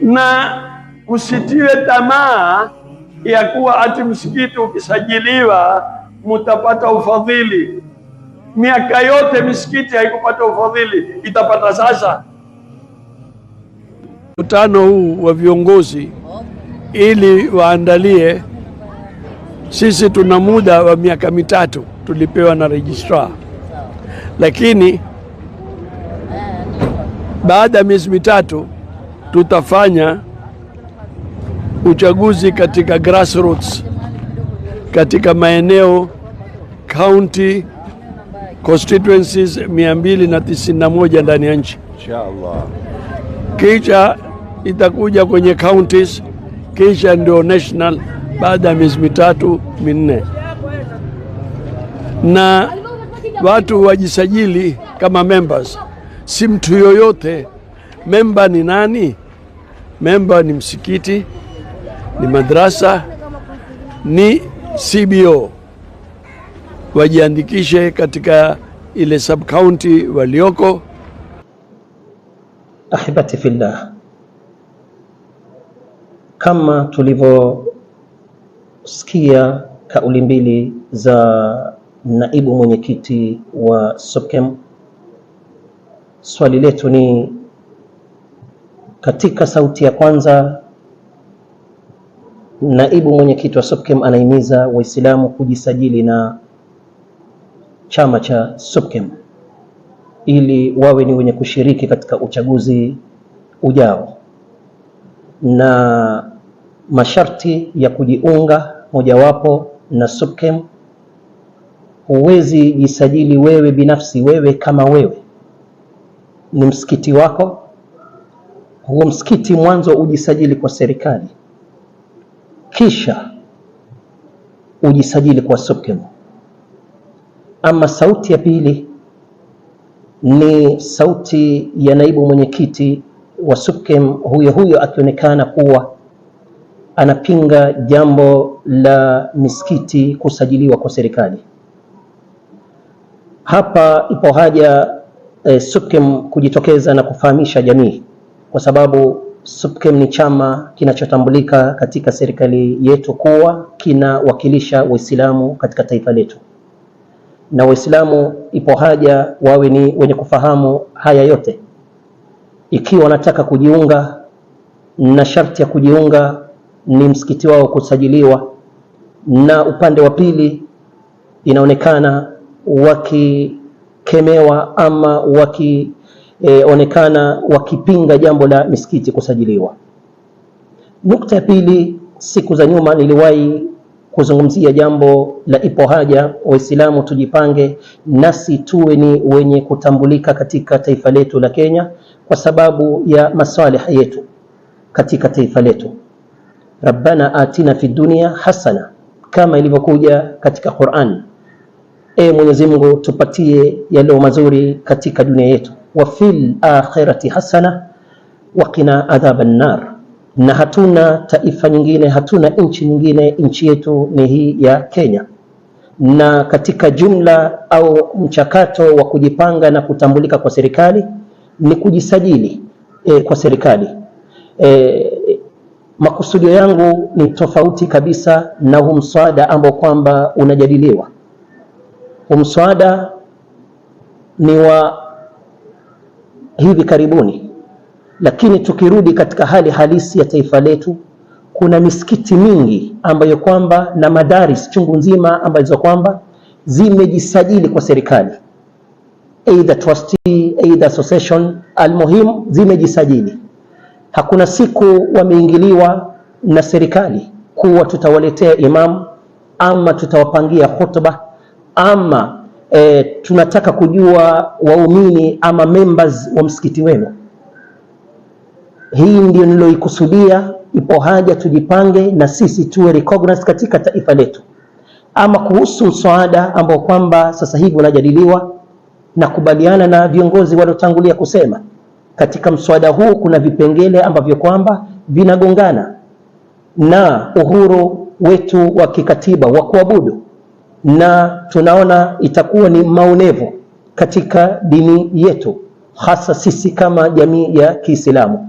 na kusitiwe tamaa ya kuwa ati msikiti ukisajiliwa mutapata ufadhili. Miaka yote misikiti haikupata ufadhili, itapata sasa. Mkutano huu wa viongozi ili waandalie, sisi tuna muda wa miaka mitatu tulipewa na registrar, lakini baada ya miezi mitatu tutafanya uchaguzi katika grassroots, katika maeneo county constituencies 291 ndani ya nchi inshallah. Kisha itakuja kwenye counties, kisha ndio national baada ya miezi mitatu minne, na watu wajisajili kama members. Si mtu yoyote. Member ni nani? Member ni msikiti, ni madrasa, ni CBO. Wajiandikishe katika ile sub county walioko. Ahibati fillah, kama tulivyosikia kauli mbili za naibu mwenyekiti wa SUPKEM, swali letu ni katika sauti ya kwanza, naibu mwenyekiti wa SUPKEM anahimiza Waislamu kujisajili na chama cha SUPKEM ili wawe ni wenye kushiriki katika uchaguzi ujao, na masharti ya kujiunga mojawapo na SUPKEM, huwezi jisajili wewe binafsi. Wewe kama wewe ni msikiti wako, huo msikiti mwanzo ujisajili kwa serikali, kisha ujisajili kwa SUPKEM. Ama sauti ya pili ni sauti ya naibu mwenyekiti wa SUPKEM, huyo akionekana kuwa anapinga jambo la misikiti kusajiliwa kwa serikali. Hapa ipo haja SUPKEM kujitokeza na kufahamisha jamii, kwa sababu SUPKEM ni chama kinachotambulika katika serikali yetu kuwa kinawakilisha Waislamu katika taifa letu, na Waislamu ipo haja wawe ni wenye kufahamu haya yote. Ikiwa wanataka kujiunga, na sharti ya kujiunga ni msikiti wao kusajiliwa, na upande wa pili inaonekana wakikemewa ama wakionekana wakipinga jambo la misikiti kusajiliwa. Nukta ya pili, siku za nyuma niliwahi kuzungumzia jambo la ipo haja Waislamu tujipange nasi tuwe ni wenye kutambulika katika taifa letu la Kenya kwa sababu ya masalih yetu katika taifa letu. Rabbana atina fid dunya hasana, kama ilivyokuja katika Qur'an. Mwenyezi Mungu tupatie yale mazuri katika dunia yetu, wa fil akhirati hasana wa qina adhaban nar. Na hatuna taifa nyingine, hatuna nchi nyingine, nchi yetu ni hii ya Kenya. Na katika jumla au mchakato wa kujipanga na kutambulika kwa serikali ni kujisajili kwa serikali. Makusudio yangu ni tofauti kabisa na huu mswada ambao kwamba unajadiliwa. Huu mswada ni wa hivi karibuni, lakini tukirudi katika hali halisi ya taifa letu, kuna misikiti mingi ambayo kwamba na madaris chungu nzima ambazo kwamba zimejisajili kwa serikali, either trustee, either association, almuhim zimejisajili. Hakuna siku wameingiliwa na serikali kuwa tutawaletea imam ama tutawapangia khutba ama tunataka kujua waumini ama members wa msikiti wenu. Hii ndio niloikusudia. Ipo haja tujipange na sisi tuwe recognized katika taifa letu. Ama kuhusu mswada ambao kwamba sasa hivi unajadiliwa, na kubaliana na viongozi waliotangulia kusema, katika mswada huu kuna vipengele ambavyo kwamba vinagongana na uhuru wetu wa kikatiba wa kuabudu, na tunaona itakuwa ni maonevu katika dini yetu, hasa sisi kama jamii ya Kiislamu.